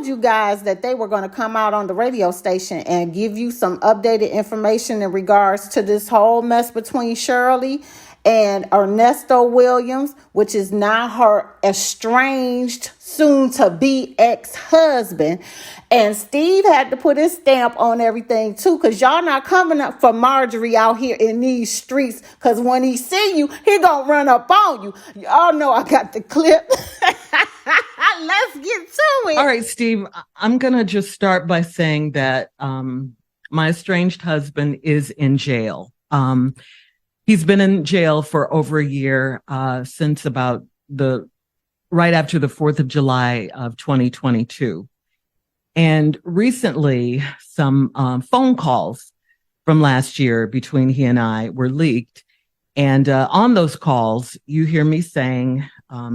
told you guys that they were going to come out on the radio station and give you some updated information in regards to this whole mess between Shirley and Ernesto Williams, which is now her estranged, soon to be ex-husband. And Steve had to put his stamp on everything too, because y'all not coming up for Marjorie out here in these streets, because when he see you, he gonna run up on you. Y'all know I got the clip. Let's get to it. All right, Steve, I'm going to just start by saying that my estranged husband is in jail. He's been in jail for over a year, since about right after the 4th of July of 2022. And recently, some phone calls from last year between he and I were leaked. And on those calls, you hear me saying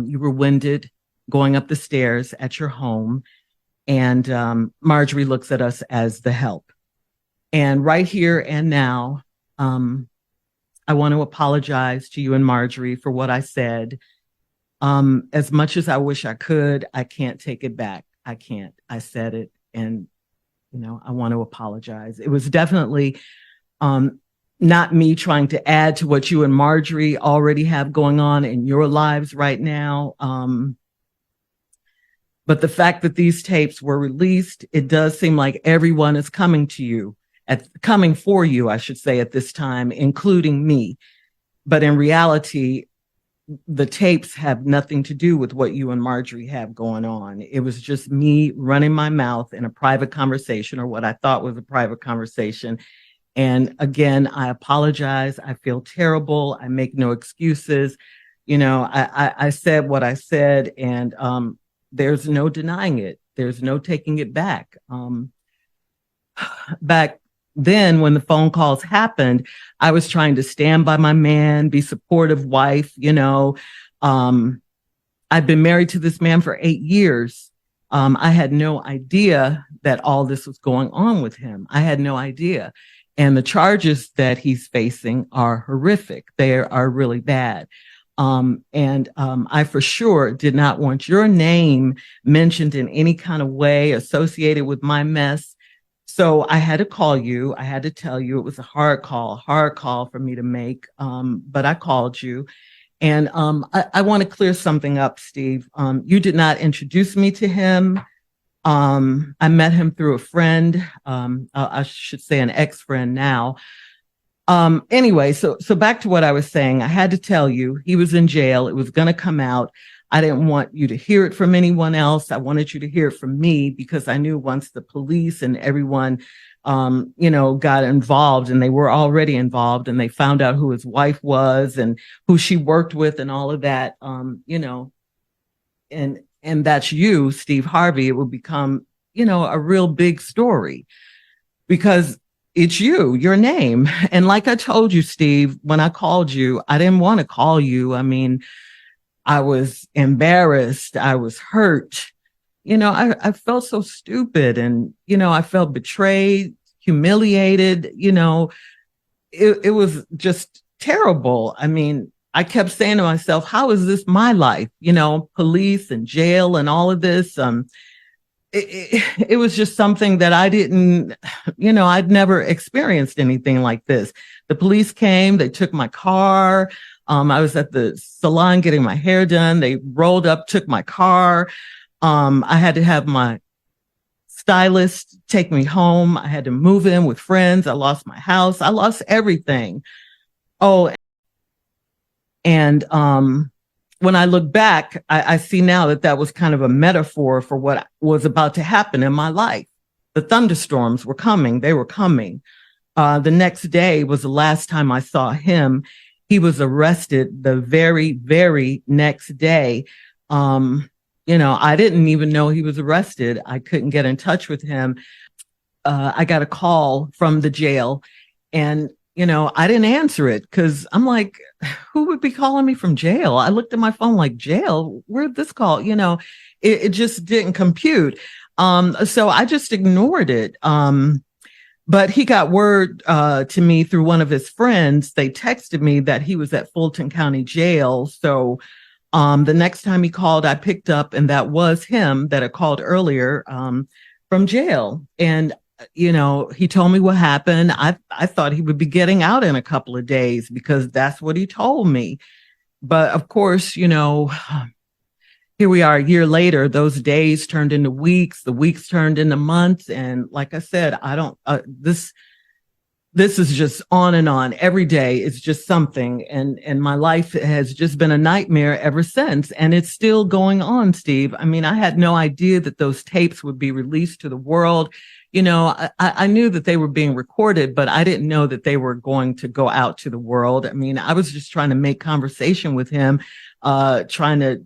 you were winded going up the stairs at your home, and Marjorie looks at us as the help. And right here and now, I want to apologize to you and Marjorie for what I said. As much as I wish I could, I can't take it back. I can't. I said it, and I want to apologize. It was definitely not me trying to add to what you and Marjorie already have going on in your lives right now. But the fact that these tapes were released, it does seem like everyone is coming for you, I should say, at this time, including me. But in reality, the tapes have nothing to do with what you and Marjorie have going on. It was just me running my mouth in a private conversation, or what I thought was a private conversation. And again, I apologize. I feel terrible. I make no excuses. I said what I said, and there's no denying it. There's no taking it back. Back then, when the phone calls happened, I was trying to stand by my man, be supportive wife. I've been married to this man for 8 years. I had no idea that all this was going on with him. I had no idea. And the charges that he's facing are horrific. They are really bad. I for sure did not want your name mentioned in any kind of way associated with my mess. So I had to call you. I had to tell you it was a hard call for me to make. But I called you. And I want to clear something up, Steve. You did not introduce me to him. I met him through a friend. I should say an ex-friend now. Anyway, so back to what I was saying. I had to tell you he was in jail. It was going to come out. I didn't want you to hear it from anyone else. I wanted you to hear it from me, because I knew once the police and everyone, got involved, and they were already involved, and they found out who his wife was and who she worked with and all of that, and that's you, Steve Harvey, it would become, a real big story, because it's your name. And like I told you, Steve, when I called you, I didn't want to call you. I mean, I was embarrassed. I was hurt. I felt so stupid, and, I felt betrayed, humiliated. It was just terrible. I mean, I kept saying to myself, how is this my life? Police and jail and all of this. It was just something that I didn't, I'd never experienced anything like this. The police came, they took my car. I was at the salon getting my hair done. They rolled up, took my car. I had to have my stylist take me home. I had to move in with friends. I lost my house. I lost everything. Oh, and when I look back, I see now that was kind of a metaphor for what was about to happen in my life. The thunderstorms were coming. They were coming. The next day was the last time I saw him. He was arrested the very, very next day. I didn't even know he was arrested. I couldn't get in touch with him. I got a call from the jail, and I didn't answer it because I'm like, who would be calling me from jail? I looked at my phone like, jail? Where'd this call? It just didn't compute. So I just ignored it. But he got word to me through one of his friends. They texted me that he was at Fulton County Jail. So The next time he called, I picked up, and that was him that had called earlier from jail. And, he told me what happened. I thought he would be getting out in a couple of days because that's what he told me. But of course, here we are a year later, those days turned into weeks, the weeks turned into months. And like I said, I don't, this is just on and on every day. It's just something. And my life has just been a nightmare ever since. And it's still going on, Steve. I mean, I had no idea that those tapes would be released to the world. I knew that they were being recorded, but I didn't know that they were going to go out to the world. I mean, I was just trying to make conversation with him, trying to,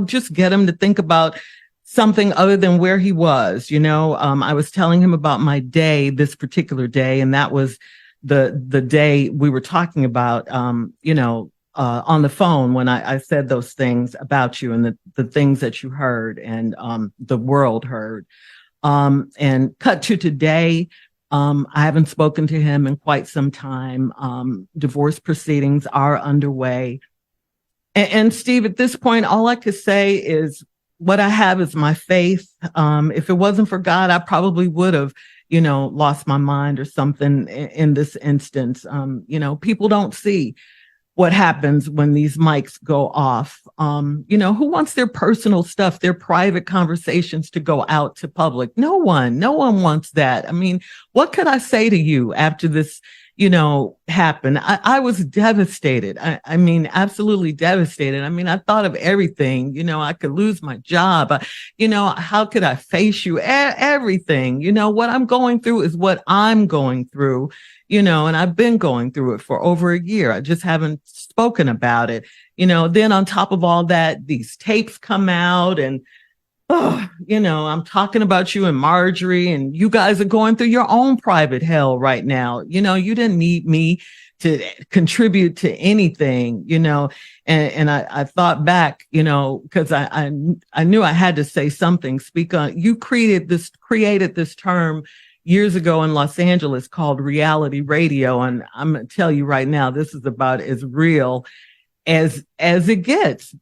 just get him to think about something other than where he was. I was telling him about my day, this particular day, and that was the day we were talking about, on the phone when I said those things about you and the things that you heard and the world heard. And cut to today, I haven't spoken to him in quite some time. Divorce proceedings are underway. And Steve, at this point, all I could say is what I have is my faith. If it wasn't for God, I probably would have, lost my mind or something in this instance. People don't see what happens when these mics go off. Who wants their personal stuff, their private conversations to go out to public? No one wants that. I mean, what could I say to you after this, happened? I was devastated. I mean, absolutely devastated. I mean, I thought of everything, I could lose my job. How could I face you? Everything, what I'm going through is what I'm going through, and I've been going through it for over a year. I just haven't spoken about it. Then on top of all that, these tapes come out and, I'm talking about you and Marjorie, and you guys are going through your own private hell right now. You didn't need me to contribute to anything, and I thought back, because I knew I had to say something, speak on. You created this term years ago in Los Angeles called reality radio. And I'm going to tell you right now, this is about as real as it gets,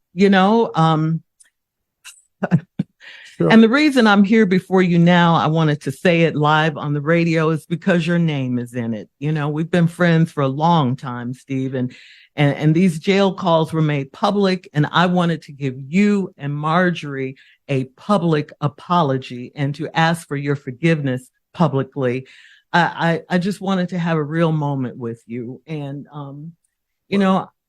Sure. And the reason I'm here before you now, I wanted to say it live on the radio, is because your name is in it. We've been friends for a long time, Steve, and these jail calls were made public, and I wanted to give you and Marjorie a public apology and to ask for your forgiveness publicly. I just wanted to have a real moment with you. And,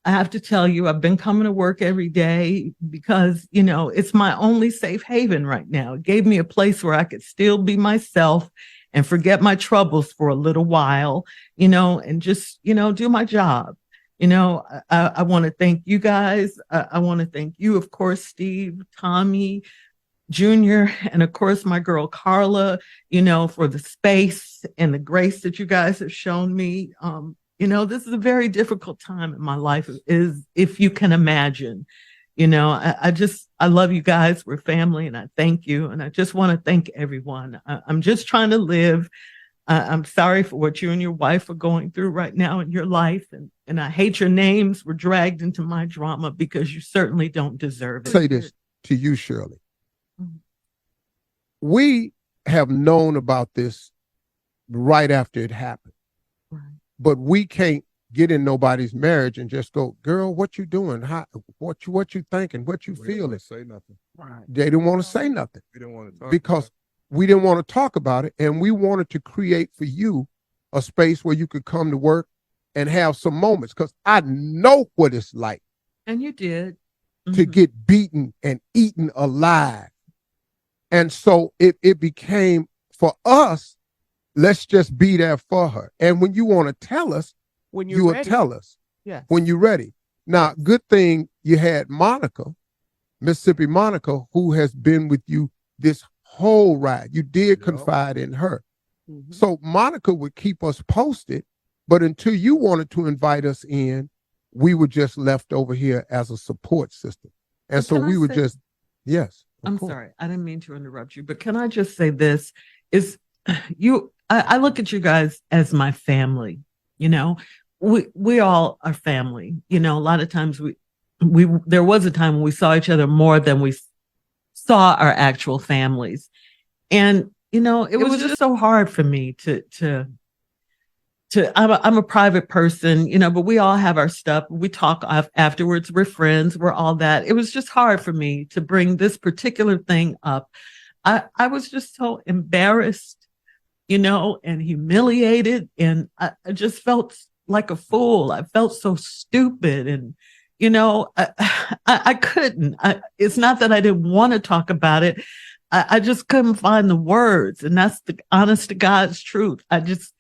I have to tell you, I've been coming to work every day because, it's my only safe haven right now. It gave me a place where I could still be myself and forget my troubles for a little while, and just, do my job. I want to thank you guys. I want to thank you, of course, Steve, Tommy, Junior, and of course, my girl, Carla, for the space and the grace that you guys have shown me. This is a very difficult time in my life, is if you can imagine. I love you guys. We're family, and I thank you. And I just want to thank everyone. I'm just trying to live. I'm sorry for what you and your wife are going through right now in your life. And I hate your names were dragged into my drama because you certainly don't deserve it. Say this to you, Shirley. We have known about this right after it happened. Right. But we can't get in nobody's marriage and just go, girl, what you doing? What you thinking? What you feeling? Didn't say nothing. Right. They didn't want to say nothing. We didn't want to talk because we didn't want to talk about it, and we wanted to create for you a space where you could come to work and have some moments, because I know what it's like. And you did. To get beaten and eaten alive. And so it became, for us, let's just be there for her. And when you want to tell us, when you will tell us. Yes. When you're ready. Now, good thing you had Monica, Mississippi Monica, who has been with you this whole ride. You did confide in her. So Monica would keep us posted, but until you wanted to invite us in, we were just left over here as a support system. And so we were just, yes. I'm sorry, I didn't mean to interrupt you, but can I just say this? Is I look at you guys as my family. We all are family. A lot of times there was a time when we saw each other more than we saw our actual families. And, you know, it was just so hard for me I'm a private person, you know, but we all have our stuff. We talk afterwards. We're friends. We're all that. It was just hard for me to bring this particular thing up. I was just so embarrassed, you know, and humiliated. And I just felt like a fool. I felt so stupid. And, you know, I couldn't. It's not that I didn't want to talk about it. I just couldn't find the words. And that's the honest to God's truth. I just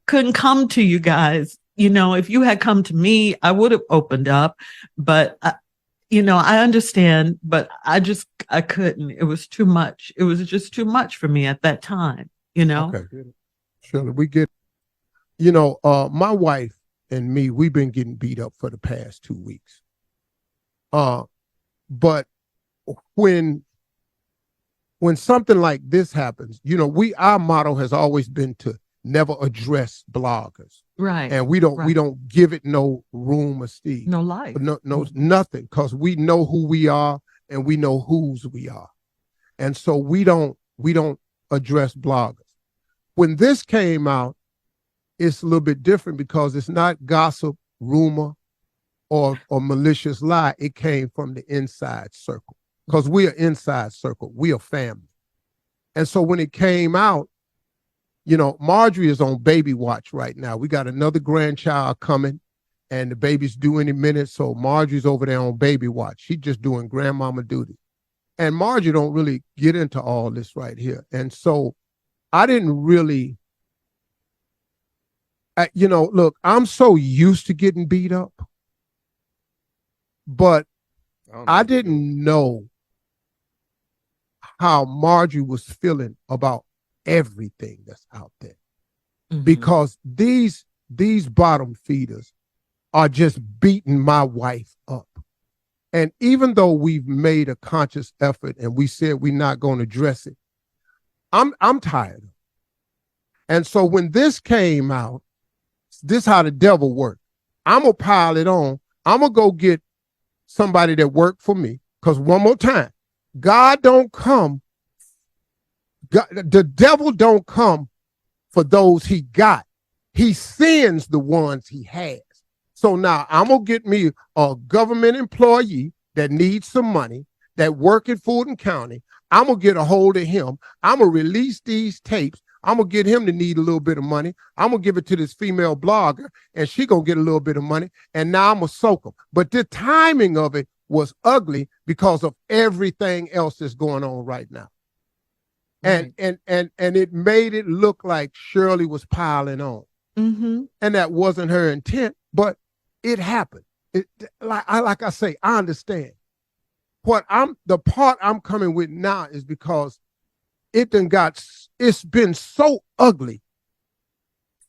couldn't come to you guys. You know, if you had come to me, I would have opened up, but you know, I understand, but I couldn't. It was too much. It was just too much for me at that time, you know? Okay. Shirley, we get, you know, my wife and me, we've been getting beat up for the past 2 weeks. But when something like this happens, you know, our motto has always been to never address bloggers. Right. And we don't give it no room or steam. No life. No, nothing. Because we know who we are and we know whose we are. And so we don't address bloggers. When this came out, it's a little bit different because it's not gossip, rumor, or malicious lie. It came from the inside circle. Because we are inside circle. We are family. And so when it came out, you know, Marjorie is on baby watch right now. We got another grandchild coming and the baby's due any minute. So Marjorie's over there on baby watch. She's just doing grandmama duty. And Marjorie don't really get into all this right here. And so I didn't really, you know, look, I'm so used to getting beat up, but I didn't know how Marjorie was feeling about everything that's out there. Mm-hmm. Because these bottom feeders are just beating my wife up. And even though we've made a conscious effort and we said we're not going to address it, I'm tired. And so when this came out, this is how the devil worked. I'm going to pile it on. I'm going to go get somebody that worked for me. Because one more time, God don't come. God, the devil don't come for those he got. He sends the ones he has. So now I'm going to get me a government employee that needs some money, that work in Fulton County. I'm going to get a hold of him. I'm going to release these tapes. I'm going to get him to need a little bit of money. I'm going to give it to this female blogger, and she going to get a little bit of money. And now I'm going to soak them. But the timing of it was ugly because of everything else that's going on right now. And it made it look like Shirley was piling on. Mm-hmm. And that wasn't her intent, but it happened. Like I say, I understand. The part I'm coming with now is because it's been so ugly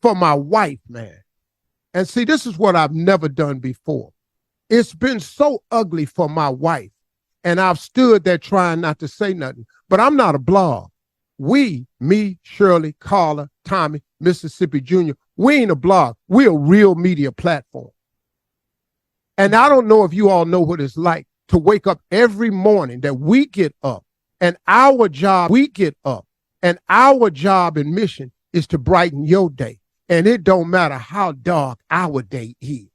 for my wife, man. And see, this is what I've never done before. It's been so ugly for my wife. And I've stood there trying not to say nothing, but I'm not a blog. Me, Shirley, Carla, Tommy, Mississippi Jr., we ain't a blog. We're a real media platform. And I don't know if you all know what it's like to wake up every morning that we get up and our job and mission is to brighten your day. And it don't matter how dark our day is.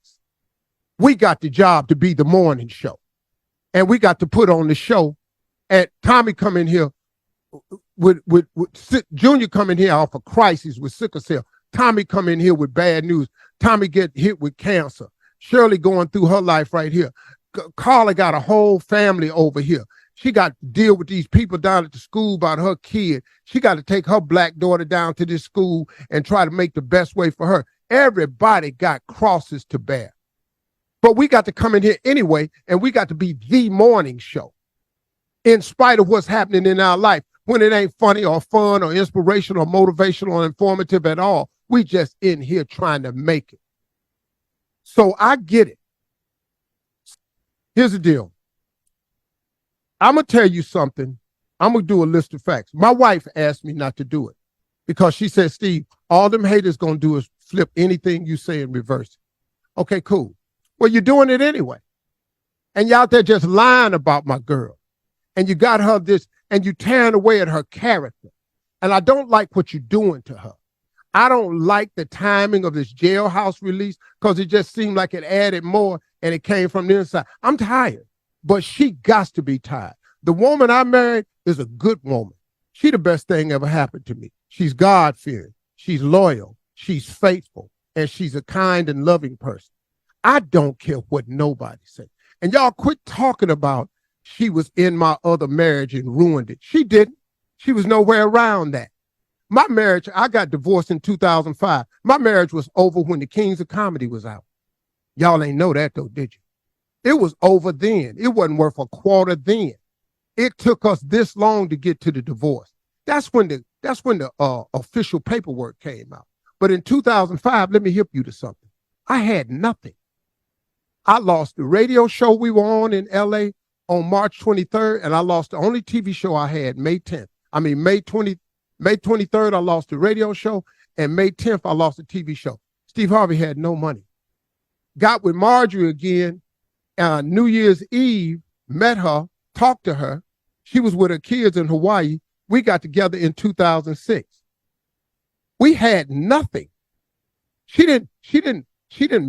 We got the job to be the morning show. And we got to put on the show. And Tommy come in here with Junior coming here off a crisis with sickle cell. Tommy come in here with bad news. Tommy get hit with cancer. Shirley going through her life right here. Carla got a whole family over here. She got to deal with these people down at the school about her kid. She got to take her black daughter down to this school and try to make the best way for her. Everybody got crosses to bear. But we got to come in here anyway, and we got to be the morning show in spite of what's happening in our life. When it ain't funny or fun or inspirational or motivational or informative at all, we just in here trying to make it. So I get it. Here's the deal. I'm going to tell you something. I'm going to do a list of facts. My wife asked me not to do it because she said, Steve, all them haters going to do is flip anything you say and reverse it. Okay, cool. Well, you're doing it anyway. And you out there just lying about my girl. And you got her this, and you tearing away at her character. And I don't like what you're doing to her. I don't like the timing of this jailhouse release because it just seemed like it added more and it came from the inside. I'm tired, but she got to be tired. The woman I married is a good woman. She the best thing ever happened to me. She's God-fearing. She's loyal. She's faithful. And she's a kind and loving person. I don't care what nobody says. And y'all quit talking about she was in my other marriage and ruined it. She didn't. She was nowhere around that. My marriage, I got divorced in 2005. My marriage was over when the Kings of Comedy was out. Y'all ain't know that though, did you? It was over then. It wasn't worth a quarter then. It took us this long to get to the divorce. That's when the official paperwork came out. But in 2005, let me hip you to something. I had nothing. I lost the radio show we were on in LA on March 23rd, and I lost the only TV show I had May 10th. May 23rd, I lost the radio show, and May 10th, I lost the TV show. Steve Harvey had no money. Got with Marjorie again, New Year's Eve, met her, talked to her. She was with her kids in Hawaii. We got together in 2006. We had nothing. She didn't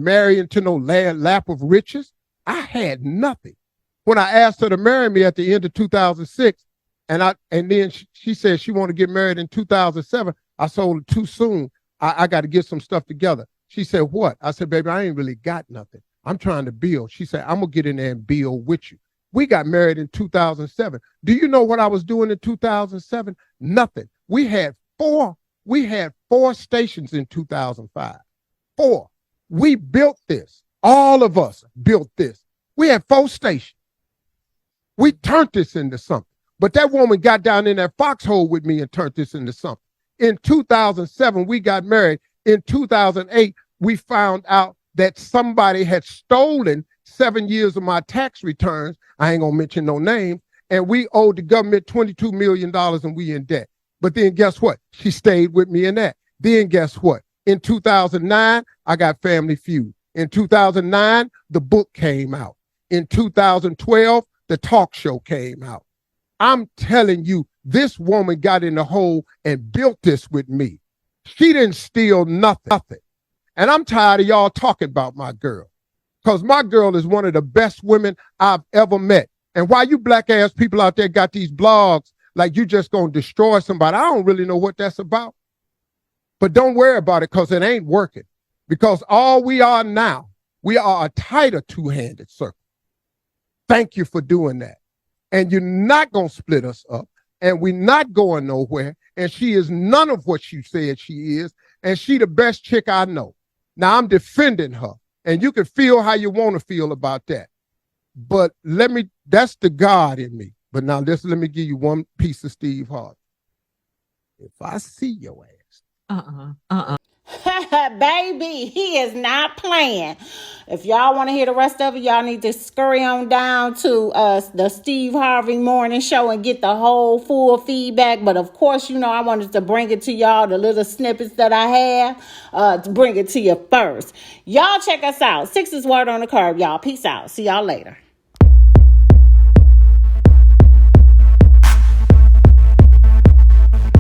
marry into no lap of riches. I had nothing. When I asked her to marry me at the end of 2006, and then she said she wanted to get married in 2007, I sold it too soon. I got to get some stuff together. She said, what? I said, baby, I ain't really got nothing. I'm trying to build. She said, I'm going to get in there and build with you. We got married in 2007. Do you know what I was doing in 2007? Nothing. We had four stations in 2005. 4. We built this. All of us built this. We had 4 stations. We turned this into something. But that woman got down in that foxhole with me and turned this into something. In 2007, we got married. In 2008, we found out that somebody had stolen 7 years of my tax returns. I ain't gonna mention no names. And we owed the government $22 million and we in debt. But then guess what? She stayed with me in that. Then guess what? In 2009, I got Family Feud. In 2009, the book came out. In 2012, the talk show came out. I'm telling you, this woman got in the hole and built this with me. She didn't steal nothing. And I'm tired of y'all talking about my girl. Because my girl is one of the best women I've ever met. And why you black ass people out there got these blogs like you just gonna destroy somebody, I don't really know what that's about. But don't worry about it because it ain't working. Because all we are now, we are a tighter two-handed circle. Thank you for doing that. And you're not going to split us up. And we're not going nowhere. And she is none of what you said she is. And she the best chick I know. Now I'm defending her. And you can feel how you want to feel about that. But that's the God in me. But now let me give you one piece of Steve Harvey. If I see your ass. Baby, he is not playing. If y'all want to hear the rest of it, y'all need to scurry on down to the Steve Harvey Morning Show and get the whole full feedback. But of course, I wanted to bring it to y'all, the little snippets that I have, to bring it to you first. Y'all check us out. 6 is Word on the Curb, y'all. Peace out. See y'all later.